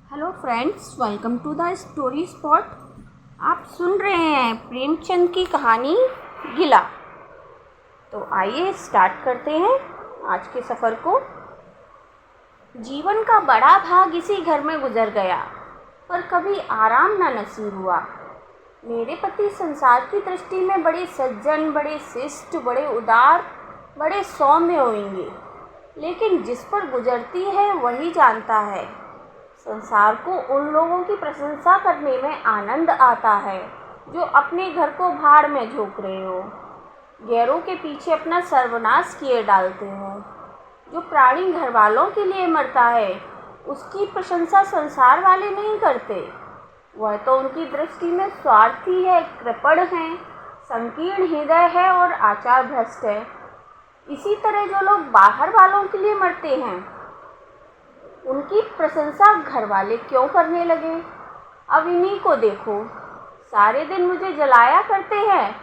Hello friends, welcome to the story spot. आप सुन रहे हैं प्रेमचंद की कहानी गिला। तो आइए स्टार्ट करते हैं आज के सफ़र को। जीवन का बड़ा भाग इसी घर में गुजर गया, पर कभी आराम न नसीब हुआ। मेरे पति संसार की दृष्टि में बड़े सज्जन, बड़े शिष्ट, बड़े उदार, बड़े सौम्य होंगे, लेकिन जिस पर गुजरती है वही जानता है। संसार को उन लोगों की प्रशंसा करने में आनंद आता है जो अपने घर को भाड़ में झोंक रहे हो, गैरों के पीछे अपना सर्वनाश किए डालते हो। जो प्राणी घर वालों के लिए मरता है उसकी प्रशंसा संसार वाले नहीं करते। वह तो उनकी दृष्टि में स्वार्थी है, कृपण है, संकीर्ण हृदय है और आचार भ्रष्ट है। इसी तरह जो लोग बाहर वालों के लिए मरते हैं उनकी प्रशंसा घर वाले क्यों करने लगे। अब इन्हीं को देखो, सारे दिन मुझे जलाया करते हैं।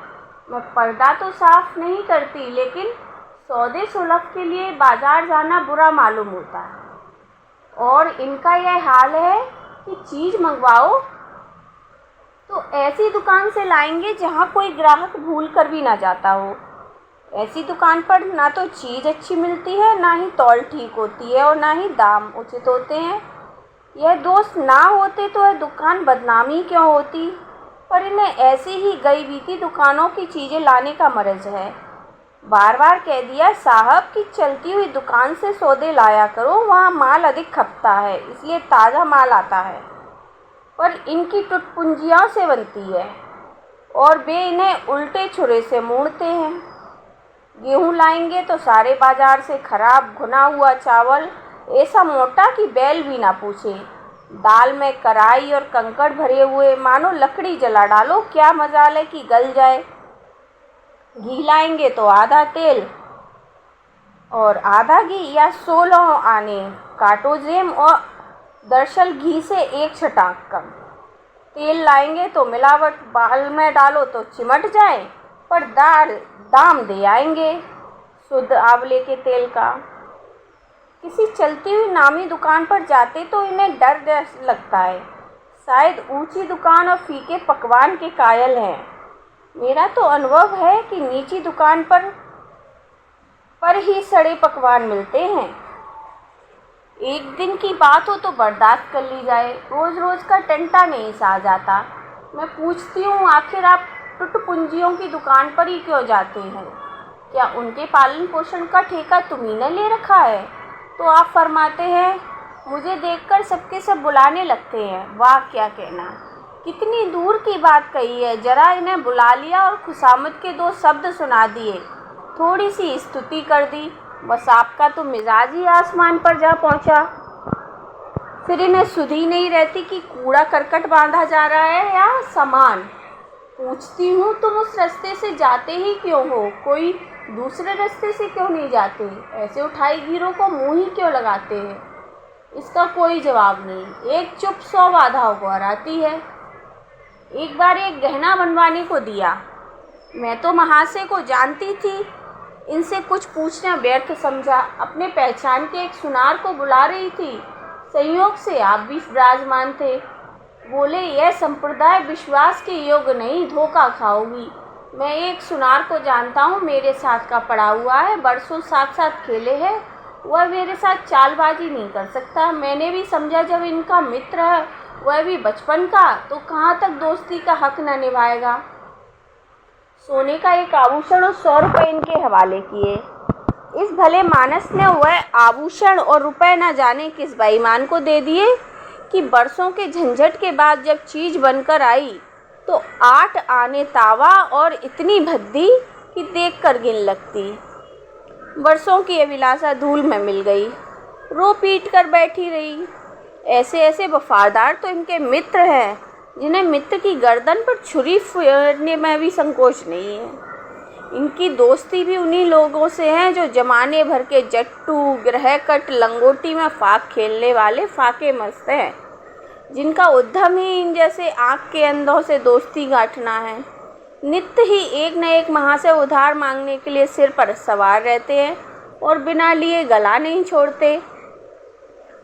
मैं पर्दा तो साफ नहीं करती, लेकिन सौदे सुलभ के लिए बाजार जाना बुरा मालूम होता है। और इनका यह हाल है कि चीज़ मंगवाओ तो ऐसी दुकान से लाएंगे जहाँ कोई ग्राहक भूल कर भी ना जाता हो। ऐसी दुकान पर ना तो चीज़ अच्छी मिलती है, ना ही तौल ठीक होती है और ना ही दाम उचित होते हैं। यह दोस्त ना होते तो यह दुकान बदनामी क्यों होती, पर इन्हें ऐसी ही गई बीती दुकानों की चीज़ें लाने का मर्ज है। बार बार कह दिया साहब कि चलती हुई दुकान से सौदे लाया करो, वहाँ माल अधिक खपता है, इसलिए ताज़ा माल आता है। पर इनकी टुटपुंजियों से बनती है और वे इन्हें उल्टे छुरे से मोड़ते हैं। गेहूँ लाएंगे तो सारे बाजार से खराब घुना हुआ चावल, ऐसा मोटा कि बैल भी ना पूछे। दाल में कराई और कंकड़ भरे हुए, मानो लकड़ी जला डालो, क्या मजाल है कि गल जाए। घी लाएंगे तो आधा तेल और आधा घी या 16 आने काटोजेम और दरअसल घी से एक छटाक कम। तेल लाएंगे तो मिलावट, बाल में डालो तो चिमट जाए, पर दाम दे आएंगे शुद्ध आंवले के तेल का। किसी चलती हुई नामी दुकान पर जाते तो इन्हें डर लगता है, शायद ऊंची दुकान और फीके पकवान के कायल हैं। मेरा तो अनुभव है कि नीची दुकान पर ही सड़े पकवान मिलते हैं। एक दिन की बात हो तो बर्दाश्त कर ली जाए, रोज़ रोज़ का टंटा नहीं सहा जाता। मैं पूछती हूँ, आखिर आप टुटपुंजियों की दुकान पर ही क्यों जाते हैं? क्या उनके पालन पोषण का ठेका तुम्ही ने ले रखा है? तो आप फरमाते हैं, मुझे देखकर सबके सब बुलाने लगते हैं। वाह क्या कहना, कितनी दूर की बात कही है। जरा इन्हें बुला लिया और खुशामद के 2 शब्द सुना दिए, थोड़ी सी स्तुति कर दी, बस आपका तो मिजाज ही आसमान पर जा पहुंचा। फिर इन्हें सुधी नहीं रहती कि कूड़ा करकट बांधा जा रहा है या सामान। पूछती हूँ, तुम उस रास्ते से जाते ही क्यों हो? कोई दूसरे रास्ते से क्यों नहीं जाते? ऐसे उठाई गिरों को मुँह ही क्यों लगाते हैं? इसका कोई जवाब नहीं। एक चुप 100 बाधा उभर आती है। एक बार एक गहना बनवाने को दिया। मैं तो महाशय को जानती थी, इनसे कुछ पूछना व्यर्थ समझा। अपने पहचान के एक सुनार को बुला रही थी, संयोग से आप भी विराजमान थे। बोले, यह संप्रदाय विश्वास के योग्य नहीं, धोखा खाओगी। मैं एक सुनार को जानता हूँ, मेरे साथ का पड़ा हुआ है, बरसों साथ साथ खेले हैं। वह मेरे साथ चालबाजी नहीं कर सकता। मैंने भी समझा जब इनका मित्र है, वह भी बचपन का, तो कहाँ तक दोस्ती का हक न निभाएगा। सोने का एक आभूषण और 100 रुपये इनके हवाले किए। इस भले मानस ने वह आभूषण और रुपए न जाने किस बेईमान को दे दिए कि बरसों के झंझट के बाद जब चीज़ बनकर आई तो 8 आने तावा और इतनी भद्दी कि देखकर घिन लगती। बरसों की अभिलाषा धूल में मिल गई, रो पीट कर बैठी रही। ऐसे ऐसे वफादार तो इनके मित्र हैं जिन्हें मित्र की गर्दन पर छुरी फेरने में भी संकोच नहीं है। इनकी दोस्ती भी उन्हीं लोगों से है जो जमाने भर के जट्टू, ग्रहकट, लंगोटी में फाक खेलने वाले फाके मस्त हैं, जिनका उद्यम ही इन जैसे आँख के अंधों से दोस्ती गांठना है। नित्य ही एक न एक महाशय उधार मांगने के लिए सिर पर सवार रहते हैं और बिना लिए गला नहीं छोड़ते।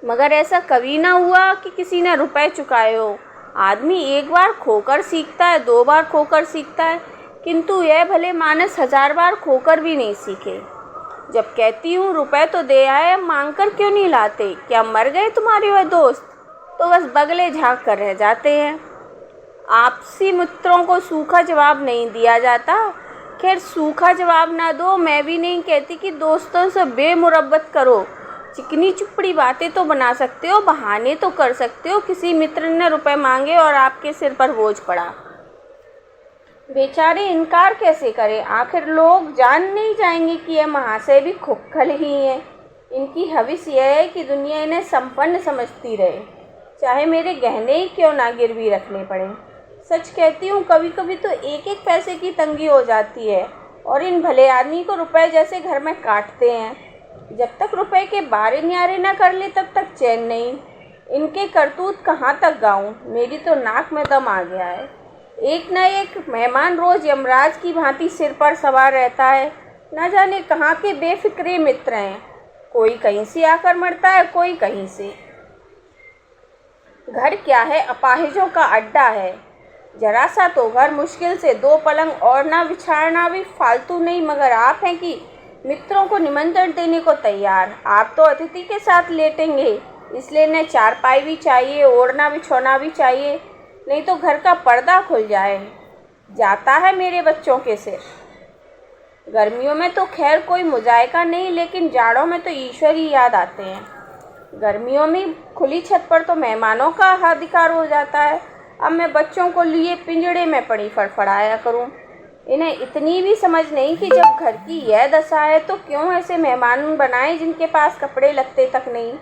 मगर ऐसा कभी ना हुआ कि किसी ने रुपए चुकाए हो। आदमी एक बार खोकर सीखता है, 2 बार खोकर सीखता है, किंतु यह भले मानस 1000 बार खोकर भी नहीं सीखे। जब कहती हूँ रुपए तो दे आए, मांग कर क्यों नहीं लाते? क्या मर गए तुम्हारे वह दोस्त? तो बस बगले झाँक कर रह जाते हैं। आपसी मित्रों को सूखा जवाब नहीं दिया जाता। खैर, सूखा जवाब ना दो, मैं भी नहीं कहती कि दोस्तों से बेमुरब्बत करो। चिकनी चुपड़ी बातें तो बना सकते हो, बहाने तो कर सकते हो। किसी मित्र ने रुपए मांगे और आपके सिर पर बोझ पड़ा, बेचारे इनकार कैसे करें? आखिर लोग जान नहीं जाएंगे कि यह महाशय भी खुक्खल ही हैं। इनकी हविस यह है कि दुनिया इन्हें संपन्न समझती रहे, चाहे मेरे गहने ही क्यों ना गिरवी रखने पड़े। सच कहती हूँ, कभी कभी तो एक एक पैसे की तंगी हो जाती है और इन भले आदमी को रुपए जैसे घर में काटते हैं। जब तक रुपए के बारे न्यारे ना कर ले तब तक चैन नहीं। इनके करतूत कहाँ तक गाऊं? मेरी तो नाक में दम आ गया है। एक न एक मेहमान रोज यमराज की भांति सिर पर सवार रहता है। न जाने कहाँ के बेफिक्रे मित्र हैं। कोई कहीं से आकर मरता है, कोई कहीं से। घर क्या है, अपाहिजों का अड्डा है। जरा सा तो घर मुश्किल से 2 पलंग और ना बिछाना भी फालतू नहीं, मगर आप हैं कि मित्रों को निमंत्रण देने को तैयार। आप तो अतिथि के साथ लेटेंगे, इसलिए न चारपाई भी चाहिए, ओढ़ना बिछौना भी चाहिए, नहीं तो घर का पर्दा खुल जाता है मेरे बच्चों के सिर। गर्मियों में तो खैर कोई मुजायका नहीं, लेकिन जाड़ों में तो ईश्वर ही याद आते हैं। गर्मियों में खुली छत पर तो मेहमानों का अधिकार हो जाता है। अब मैं बच्चों को लिए पिंजड़े में पड़ी फड़फड़ाया करूं। इन्हें इतनी भी समझ नहीं कि जब घर की यह दशा है तो क्यों ऐसे मेहमान बनाए जिनके पास कपड़े लत्ते तक नहीं।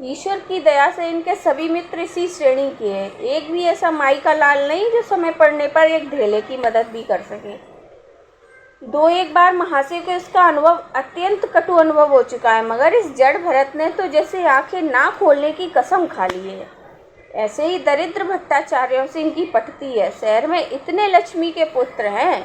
ईश्वर की दया से इनके सभी मित्र इसी श्रेणी के हैं। एक भी ऐसा माई का लाल नहीं जो समय पड़ने पर एक ढेले की मदद भी कर सके। 2-1 बार महाशय को इसका अनुभव अत्यंत कटु अनुभव हो चुका है, मगर इस जड़ भरत ने तो जैसे आंखें ना खोलने की कसम खा ली है। ऐसे ही दरिद्र भट्टाचार्यों से इनकी पटती है। शहर में इतने लक्ष्मी के पुत्र हैं,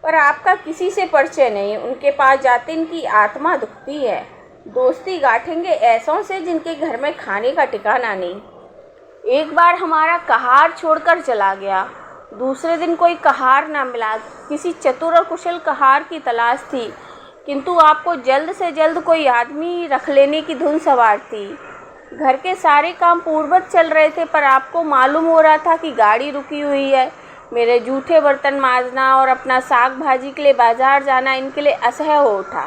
पर आपका किसी से परिचय नहीं। उनके पास जाते इनकी आत्मा दुखती है। दोस्ती गांठेंगे ऐसों से जिनके घर में खाने का ठिकाना नहीं। एक बार हमारा कहार छोड़कर चला गया, दूसरे दिन कोई कहार ना मिला। किसी चतुर और कुशल कहार की तलाश थी, किंतु आपको जल्द से जल्द कोई आदमी रख लेने की धुन सवार थी। घर के सारे काम पूर्ववत चल रहे थे, पर आपको मालूम हो रहा था कि गाड़ी रुकी हुई है। मेरे जूठे बर्तन मांजना और अपना साग भाजी के लिए बाजार जाना इनके लिए असह्य हो उठा।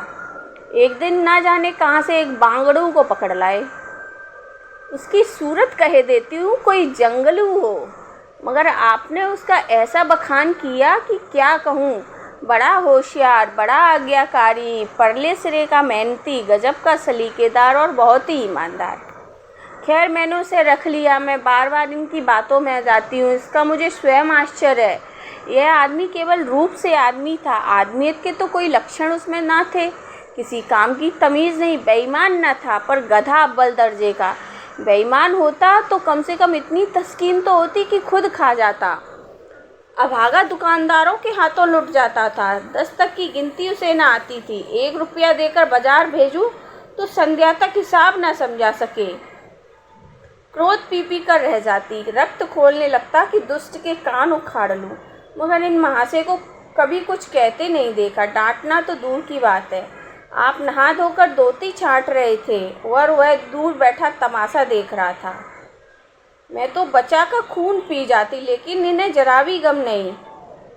एक दिन ना जाने कहाँ से एक बांगड़ू को पकड़ लाए। उसकी सूरत कह देती हूँ कोई जंगलू हो, मगर आपने उसका ऐसा बखान किया कि क्या कहूँ। बड़ा होशियार, बड़ा आज्ञाकारी, परले सिरे का मेहनती, गजब का सलीकेदार और बहुत ही ईमानदार। खैर, मैंने उसे रख लिया। मैं बार बार इनकी बातों में आ जाती हूँ, इसका मुझे स्वयं आश्चर्य है। यह आदमी केवल रूप से आदमी था, आदमियत के तो कोई लक्षण उसमें ना थे। किसी काम की तमीज़ नहीं, बेईमान न था, पर गधा अव्वल दर्जे का। बेईमान होता तो कम से कम इतनी तस्कीन तो होती कि खुद खा जाता, अभागा दुकानदारों के हाथों लुट जाता था। 10 तक की गिनती उसे न आती थी। 1 रुपया देकर बाजार भेजूं तो संध्या तक हिसाब न समझा सके। क्रोध पी पी कर रह जाती, रक्त खोलने लगता कि दुष्ट के कान उखाड़ लूं। मगर इन महाशय को कभी कुछ कहते नहीं देखा। डांटना तो दूर की बात है। आप नहा धोकर धोती छांट रहे थे और वह दूर बैठा तमाशा देख रहा था। मैं तो बचा का खून पी जाती, लेकिन इन्हें जरा भी गम नहीं।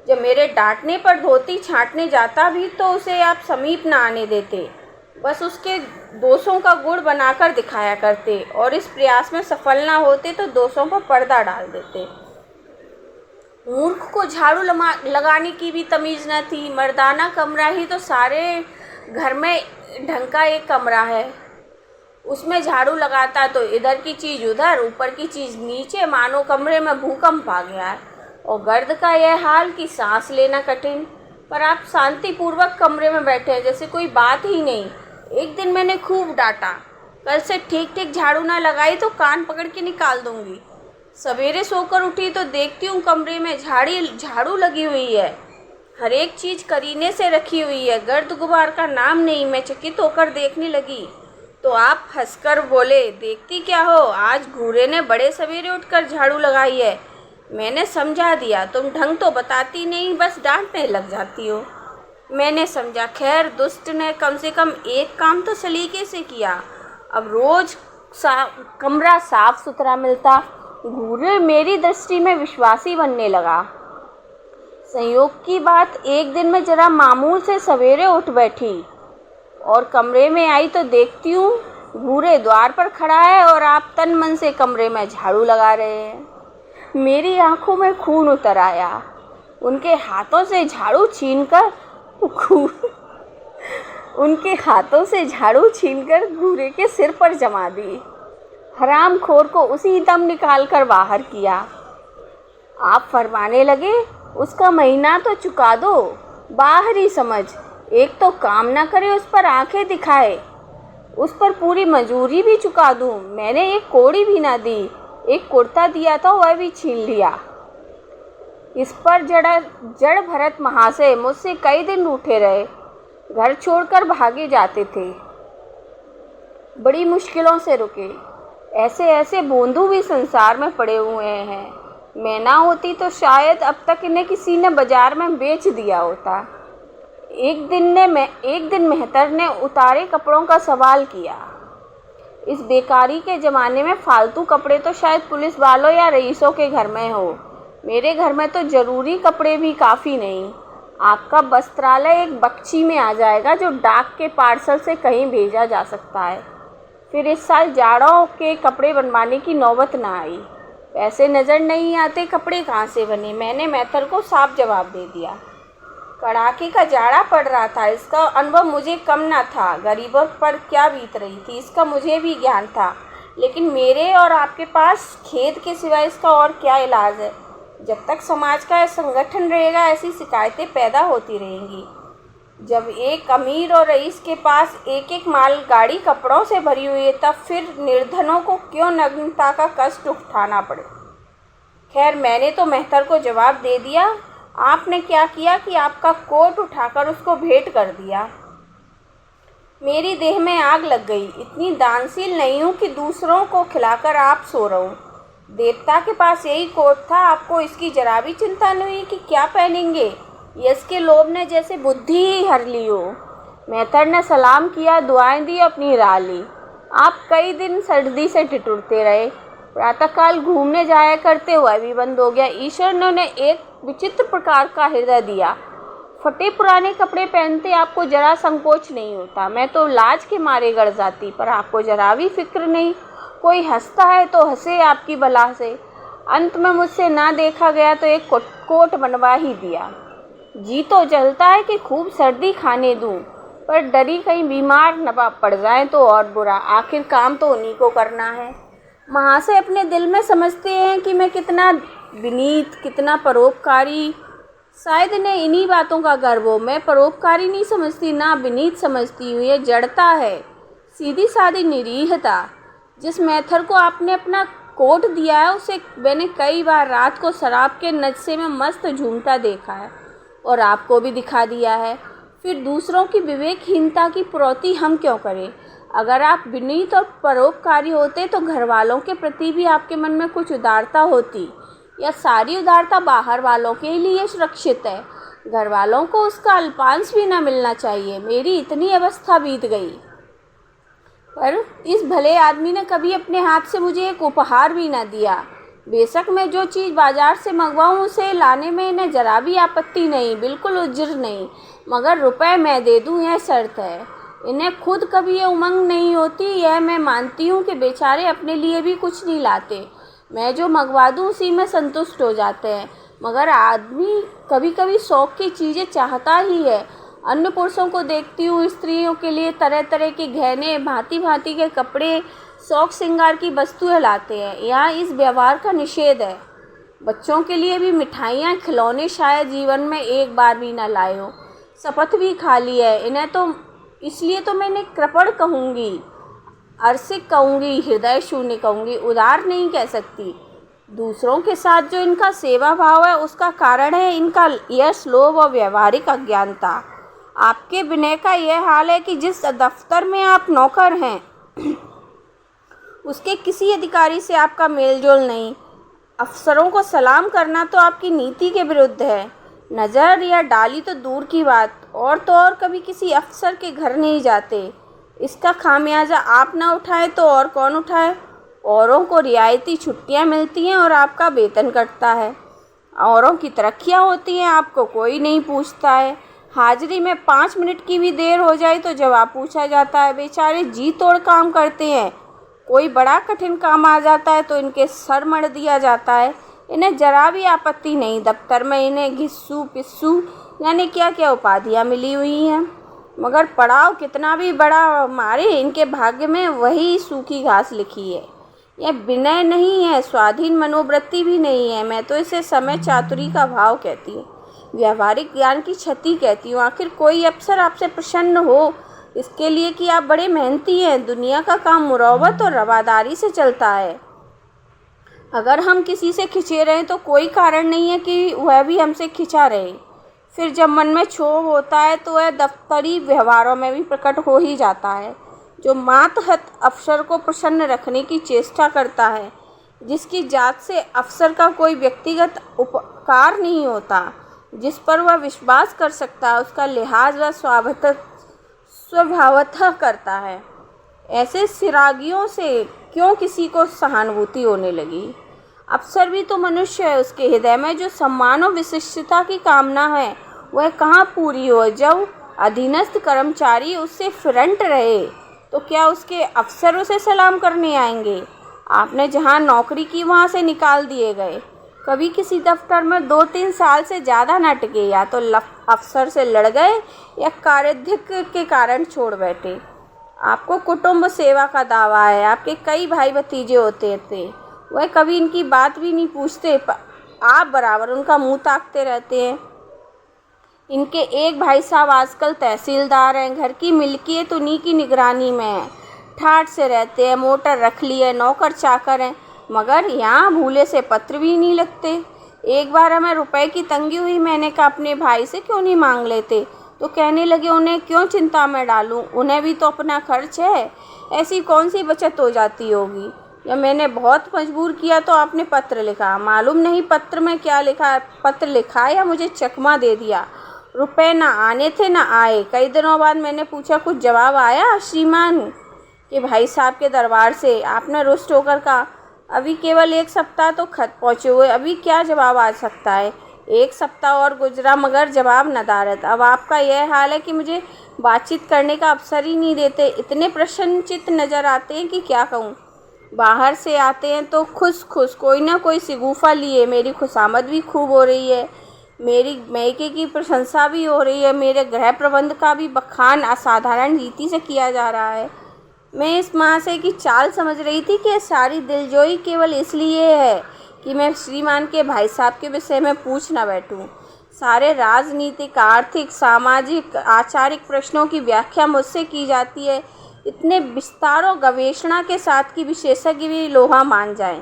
जब मेरे डांटने पर धोती छांटने जाता भी तो उसे आप समीप न आने देते, बस उसके दोषों का गुण बनाकर दिखाया करते, और इस प्रयास में सफल ना होते तो दोषों पर पर्दा डाल देते। मूर्ख को झाड़ू लगाने की भी तमीज़ न थी। मर्दाना कमरा ही तो सारे घर में ढंग का एक कमरा है, उसमें झाड़ू लगाता तो इधर की चीज़ उधर, ऊपर की चीज़ नीचे, मानो कमरे में भूकंप आ गया है। और गर्द का यह हाल कि सांस लेना कठिन, पर आप शांतिपूर्वक कमरे में बैठे हैं जैसे कोई बात ही नहीं। एक दिन मैंने खूब डांटा, कल से ठीक ठीक झाड़ू ना लगाई तो कान पकड़ के निकाल दूंगी। सवेरे सोकर उठी तो देखती हूँ कमरे में झाड़ू लगी हुई है, हर एक चीज़ करीने से रखी हुई है, गर्द गुबार का नाम नहीं। मैं चकित होकर देखने लगी, तो आप हंसकर बोले, देखती क्या हो, आज घूरे ने बड़े सवेरे उठकर झाड़ू लगाई है। मैंने समझा दिया, तुम ढंग तो बताती नहीं, बस डांटने लग जाती हो। मैंने समझा, खैर दुष्ट ने कम से कम एक काम तो सलीके से किया। अब रोज कमरा साफ सुथरा मिलता। घूरे मेरी दृष्टि में विश्वासी बनने लगा। संयोग की बात, एक दिन मैं जरा मामूल से सवेरे उठ बैठी और कमरे में आई तो देखती हूँ घूरे द्वार पर खड़ा है और आप तन मन से कमरे में झाड़ू लगा रहे हैं। मेरी आंखों में खून उतर आया। उनके हाथों से झाड़ू छीनकर घूरे के सिर पर जमा दी। हरामखोर को उसी दम निकाल कर बाहर किया। आप फरमाने लगे, उसका महीना तो चुका दो। बाहरी समझ, एक तो काम ना करे, उस पर आंखें दिखाए, उस पर पूरी मजूरी भी चुका दूं। मैंने एक कोड़ी भी ना दी, एक कुर्ता दिया था वह भी छीन लिया। इस पर जड़ भरत महाशय मुझसे कई दिन रूठे रहे, घर छोड़कर भागे जाते थे, बड़ी मुश्किलों से रुके। ऐसे ऐसे बोंदू भी संसार में पड़े हुए हैं। मैं ना होती तो शायद अब तक इन्हें किसी ने बाजार में बेच दिया होता। एक दिन मेहतर ने उतारे कपड़ों का सवाल किया। इस बेकारी के ज़माने में फालतू कपड़े तो शायद पुलिस वालों या रईसों के घर में हो। मेरे घर में तो ज़रूरी कपड़े भी काफ़ी नहीं। आपका वस्त्रालय एक बक्ची में आ जाएगा जो डाक के पार्सल से कहीं भेजा जा सकता है। फिर इस साल जाड़ों के कपड़े बनवाने की नौबत ना आई। पैसे नज़र नहीं आते, कपड़े कहाँ से बने। मैंने मेहतर को साफ जवाब दे दिया। कड़ाके का जाड़ा पड़ रहा था, इसका अनुभव मुझे कम ना था। गरीबों पर क्या बीत रही थी इसका मुझे भी ज्ञान था, लेकिन मेरे और आपके पास खेद के सिवाय इसका और क्या इलाज है। जब तक समाज का संगठन रहेगा ऐसी शिकायतें पैदा होती रहेंगी। जब एक अमीर और रईस के पास एक एक मालगाड़ी कपड़ों से भरी हुई है, तब फिर निर्धनों को क्यों नग्नता का कष्ट उठाना पड़े। खैर, मैंने तो मेहतर को जवाब दे दिया। आपने क्या किया कि आपका कोट उठाकर उसको भेंट कर दिया। मेरी देह में आग लग गई। इतनी दानशील नहीं हूँ कि दूसरों को खिलाकर आप सो रहूं। देवता के पास यही कोट था, आपको इसकी जरा भी चिंता नहीं कि क्या पहनेंगे। यश के लोभ ने जैसे बुद्धि ही हर ली हो। मेहतर ने सलाम किया, दुआएं दी, अपनी राह ली। आप कई दिन सर्दी से ठिठुरते रहे। प्रातःकाल घूमने जाया करते हुआ भी बंद हो गया। ईश्वर ने उन्हें एक विचित्र प्रकार का हृदय दिया। फटे पुराने कपड़े पहनते आपको जरा संकोच नहीं होता। मैं तो लाज के मारे गड़ जाती, पर आपको जरा भी फिक्र नहीं। कोई हंसता है तो हंसे आपकी बला से। अंत में मुझसे ना देखा गया तो एक कोट बनवा ही दिया। जी तो जलता है कि खूब सर्दी खाने दूं, पर डरी कहीं बीमार न पड़ जाए तो और बुरा। आखिर काम तो उन्हीं को करना है। महाशय अपने दिल में समझते हैं कि मैं कितना विनीत, कितना परोपकारी। शायद इन्हें इन्हीं बातों का गर्व हो। मैं परोपकारी नहीं समझती, ना विनीत समझती हूँ। ये जड़ता है, सीधी सादी निरीहता। जिस मेहतर को आपने अपना कोट दिया है, उसे मैंने कई बार रात को शराब के नशे में मस्त झूमता देखा है और आपको भी दिखा दिया है। फिर दूसरों की विवेकहीनता की प्रोति हम क्यों करें। अगर आप विनीत और परोपकारी होते तो घर वालों के प्रति भी आपके मन में कुछ उदारता होती, या सारी उदारता बाहर वालों के लिए सुरक्षित है। घर वालों को उसका अल्पांश भी ना मिलना चाहिए। मेरी इतनी अवस्था बीत गई, पर इस भले आदमी ने कभी अपने हाथ से मुझे एक उपहार भी ना दिया। बेशक मैं जो चीज़ बाजार से मंगवाऊँ उसे लाने में इन्हें जरा भी आपत्ति नहीं, बिल्कुल उज्र नहीं, मगर रुपए मैं दे दूँ यह शर्त है। इन्हें खुद कभी ये उमंग नहीं होती। यह मैं मानती हूँ कि बेचारे अपने लिए भी कुछ नहीं लाते। मैं जो मंगवा दूँ उसी में संतुष्ट हो जाते हैं। मगर आदमी कभी कभी शौक़ की चीज़ें चाहता ही है। अन्य पुरुषों को देखती हूँ, स्त्रियों के लिए तरह तरह के गहने, भांति भांति के कपड़े, शौक श्रृंगार की वस्तुएं लाते हैं। यहाँ इस व्यवहार का निषेध है। बच्चों के लिए भी मिठाइयाँ, खिलौने शायद जीवन में एक बार भी ना लाए हो। शपथ भी खा ली है। इन्हें तो इसलिए तो मैंने कृपण कहूँगी, अरसिक कहूँगी, हृदय शून्य कहूँगी, उदार नहीं कह सकती। दूसरों के साथ जो इनका सेवा भाव है उसका कारण है इनका यश, लोभ और व्यवहारिक अज्ञानता। आपके विनय का यह हाल है कि जिस दफ्तर में आप नौकर हैं उसके किसी अधिकारी से आपका मेलजोल नहीं। अफसरों को सलाम करना तो आपकी नीति के विरुद्ध है। नज़र या डाली तो दूर की बात, और तो और कभी किसी अफसर के घर नहीं जाते। इसका खामियाजा आप ना उठाए तो और कौन उठाए। औरों को रियायती छुट्टियां मिलती हैं और आपका वेतन कटता है। औरों की तरक्कियां होती हैं, आपको कोई नहीं पूछता है। हाजिरी में 5 मिनट की भी देर हो जाए तो जवाब पूछा जाता है। बेचारे जी तोड़ काम करते हैं, कोई बड़ा कठिन काम आ जाता है तो इनके सर मढ़ दिया जाता है। इन्हें जरा भी आपत्ति नहीं। दफ्तर में इन्हें घिस्सू पिस्सू यानी क्या क्या उपाधियाँ मिली हुई हैं, मगर पड़ाव कितना भी बड़ा मारे इनके भाग्य में वही सूखी घास लिखी है। यह विनय नहीं है, स्वाधीन मनोवृत्ति भी नहीं है। मैं तो इसे समय चातुरी का भाव कहती हूँ, व्यावहारिक ज्ञान की क्षति कहती हूँ। आखिर कोई अफसर आपसे प्रसन्न हो इसके लिए कि आप बड़े मेहनती हैं। दुनिया का काम मुरव्वत और रवादारी से चलता है। अगर हम किसी से खिंचे रहें तो कोई कारण नहीं है कि वह भी हमसे खिंचा रहे। फिर जब मन में क्षोभ होता है तो वह दफ्तरी व्यवहारों में भी प्रकट हो ही जाता है। जो मातहत अफसर को प्रसन्न रखने की चेष्टा करता है, जिसकी जात से अफसर का कोई व्यक्तिगत उपकार नहीं होता, जिस पर वह विश्वास कर सकता है, उसका लिहाज वह स्वभावतः करता है। ऐसे सिरागियों से क्यों किसी को सहानुभूति होने लगी। अफसर भी तो मनुष्य है। उसके हृदय में जो सम्मान और विशिष्टता की कामना है वह कहाँ पूरी हो। जब अधीनस्थ कर्मचारी उससे फ्रंट रहे तो क्या उसके अफसर उसे सलाम करने आएंगे। आपने जहाँ नौकरी की वहाँ से निकाल दिए गए। कभी किसी दफ्तर में 2-3 साल से ज़्यादा न टिके, या तो अफसर से लड़ गए या कार्याध्यक्ष के कारण छोड़ बैठे। आपको कुटुंब सेवा का दावा है। आपके कई भाई भतीजे होते थे, वह कभी इनकी बात भी नहीं पूछते। आप बराबर उनका मुंह ताकते रहते हैं। इनके एक भाई साहब आजकल तहसीलदार हैं। घर की मिल्कियत उन्हीं की निगरानी में है। ठाठ से रहते हैं, मोटर रख ली है, नौकर चाकर हैं, मगर यहाँ भूले से पत्र भी नहीं लगते। एक बार हमें रुपए की तंगी हुई। मैंने कहा अपने भाई से क्यों नहीं मांग लेते, तो कहने लगे उन्हें क्यों चिंता में डालूं, उन्हें भी तो अपना खर्च है। ऐसी कौन सी बचत हो जाती होगी। या मैंने बहुत मजबूर किया तो आपने पत्र लिखा। मालूम नहीं पत्र में क्या लिखा। पत्र लिखा या मुझे चकमा दे दिया। रुपए ना आने थे ना आए। कई दिनों बाद मैंने पूछा कुछ जवाब आया श्रीमान के भाई साहब के दरबार से। आपने रुष्ट होकर कहा अभी केवल 1 सप्ताह तो खत पहुँचे हुए, अभी क्या जवाब आ सकता है। 1 सप्ताह और गुजरा मगर जवाब नदारद। अब आपका यह हाल है कि मुझे बातचीत करने का अवसर ही नहीं देते। इतने प्रसन्नचित्त नज़र आते हैं कि क्या कहूँ। बाहर से आते हैं तो खुश कोई ना कोई सिगूफा लिए। मेरी खुशामद भी खूब हो रही है, मेरी मैके की प्रशंसा भी हो रही है, मेरे गृह प्रबंध का भी बखान असाधारण रीति से किया जा रहा है। मैं इस महाशय की चाल समझ रही थी कि सारी दिलजोई केवल इसलिए है कि मैं श्रीमान के भाई साहब के विषय में पूछ न बैठूं। सारे राजनीतिक, आर्थिक, सामाजिक, आचारिक प्रश्नों की व्याख्या मुझसे की जाती है। इतने विस्तार और गवेषणा के साथ कि विशेषज्ञ भी लोहा मान जाएं,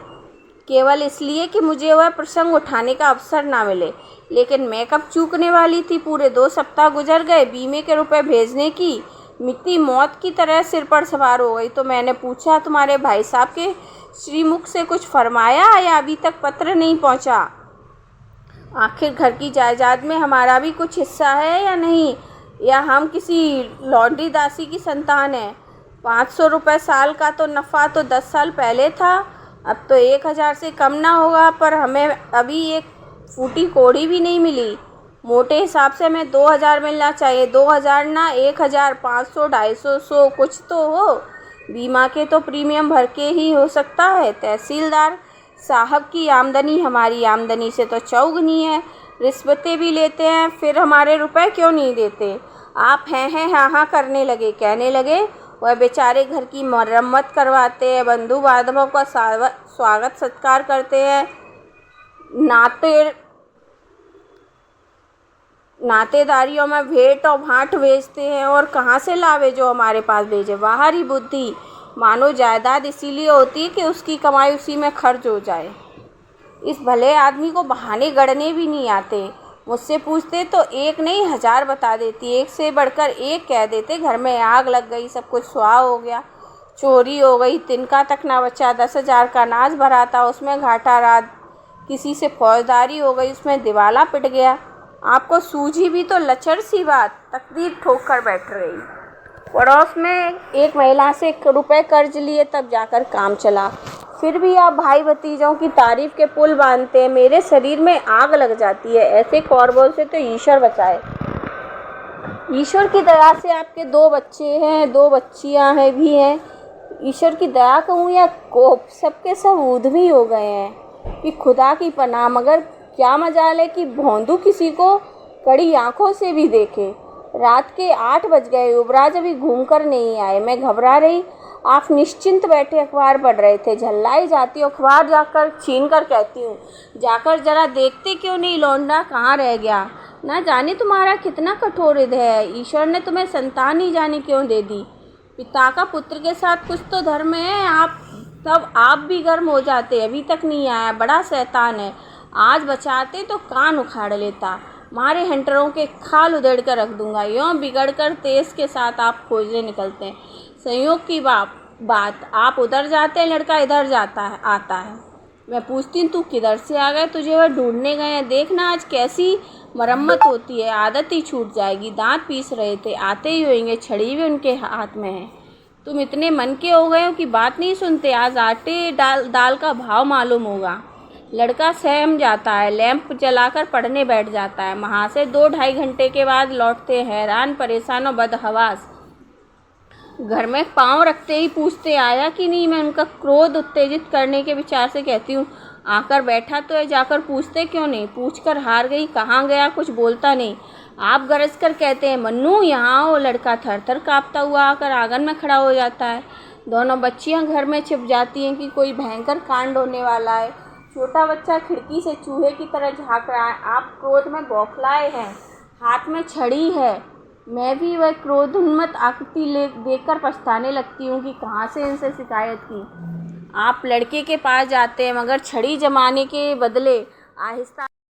केवल इसलिए कि मुझे वह प्रसंग उठाने का अवसर ना मिले। लेकिन मैं कब चूकने वाली थी। पूरे 2 सप्ताह गुजर गए। बीमे के रुपए भेजने की मिट्टी मौत की तरह सिर पर सवार हो गई। तो मैंने पूछा तुम्हारे भाई साहब के श्रीमुख से कुछ फरमाया या अभी तक पत्र नहीं पहुंचा। आखिर घर की जायदाद में हमारा भी कुछ हिस्सा है या नहीं, या हम किसी लौंडी दासी की संतान हैं। 500 रुपये साल का तो नफ़ा तो 10 साल पहले था, अब तो 1000 से कम ना होगा। पर हमें अभी एक फूटी कोड़ी भी नहीं मिली। मोटे हिसाब से हमें 2000 मिलना चाहिए। 2000 ना 1000, 500, 250, 100 कुछ तो हो। बीमा के तो प्रीमियम भर के ही हो सकता है। तहसीलदार साहब की आमदनी हमारी आमदनी से तो चौगुनी है। रिश्वतें भी लेते हैं, फिर हमारे रुपए क्यों नहीं देते। आप हैं हाँ करने लगे। कहने लगे वह बेचारे घर की मरम्मत करवाते हैं, बंधु बांधवों का स्वागत सत्कार करते हैं, नातेदारियों में भेंट और भाट भेजते हैं, और कहाँ से लावे जो हमारे पास भेजे। बाहरी बुद्धि। मानो जायदाद इसीलिए होती है कि उसकी कमाई उसी में खर्च हो जाए। इस भले आदमी को बहाने गढ़ने भी नहीं आते। मुझसे पूछते तो 1 नहीं 1000 बता देती। एक से बढ़कर एक कह देते घर में आग लग गई, सब कुछ सुहा हो गया। चोरी हो गई, तिनका तक ना बचा। 10,000 का अनाज भरा था, उसमें घाटा रहा। किसी से फौजदारी हो गई, उसमें दिवाला पिट गया। आपको सूझी भी तो लचर सी बात, तकदीर ठोक कर बैठ गई। पड़ोस में एक महिला से रुपए कर्ज लिए, तब जाकर काम चला। फिर भी आप भाई भतीजों की तारीफ के पुल बांधते हैं। मेरे शरीर में आग लग जाती है। ऐसे कौरवों से तो ईश्वर बचाए। ईश्वर की दया से आपके 2 बच्चे हैं, 2 बच्चियां हैं भी हैं। ईश्वर की दया कहूँ या कोप, सबके सब ऊधमी हो गए हैं कि खुदा की पनाह। मगर क्या मजाल है कि भौंदू किसी को कड़ी आंखों से भी देखे। रात के 8 बज गए, युवराज अभी घूम कर नहीं आए। मैं घबरा रही। आप निश्चिंत बैठे अखबार पढ़ रहे थे। झल्लाई जाती हूँ, अखबार जाकर छीन कर कहती हूँ, जाकर जरा देखते क्यों नहीं लौंडा कहाँ रह गया। ना जाने तुम्हारा कितना कठोर हृदय है। ईश्वर ने तुम्हें संतान ही जाने क्यों दे दी। पिता का पुत्र के साथ कुछ तो धर्म है। तब आप भी गर्म हो जाते। अभी तक नहीं आया, बड़ा शैतान है। आज बचाते तो कान उखाड़ लेता। मारे हंटरों के खाल उधेड़ कर रख दूंगा। यूँ बिगड़ कर तेज के साथ आप खोजने निकलते हैं। संयोग की बात, आप उधर जाते हैं, लड़का इधर आता है। मैं पूछती हूँ, तू किधर से आ गए? तुझे वह ढूंढने गए हैं। देखना आज कैसी मरम्मत होती है। आदत ही छूट जाएगी। दांत पीस रहे थे, आते ही होंगे। छड़ी भी उनके हाथ में है। तुम इतने मन के हो गए हो कि बात नहीं सुनते। आज आटे दाल का भाव मालूम होगा। लड़का सहम जाता है, लैंप जलाकर पढ़ने बैठ जाता है। वहाँ से 2-2.5 घंटे के बाद लौटते, हैरान, परेशान और बदहवास। घर में पाँव रखते ही पूछते, आया कि नहीं। मैं उनका क्रोध उत्तेजित करने के विचार से कहती हूँ, आकर बैठा तो है, जाकर पूछते क्यों नहीं। पूछकर हार गई। कहाँ गया? कुछ बोलता नहीं। आप गरज कर कहते हैं, मन्नू यहाँ आओ। लड़का थर थर काँपता हुआ आकर आंगन में खड़ा हो जाता है। दोनों बच्चियाँ घर में छिप जाती हैं कि कोई भयंकर कांड होने वाला है। छोटा बच्चा खिड़की से चूहे की तरह झाँक रहा है। आप क्रोध में बौखलाए हैं, हाथ में छड़ी है। मैं भी वह क्रोधोन्मत्त आकृति देखकर पछताने लगती हूँ कि कहाँ से इनसे शिकायत की। आप लड़के के पास जाते हैं, मगर छड़ी जमाने के बदले आहिस्ता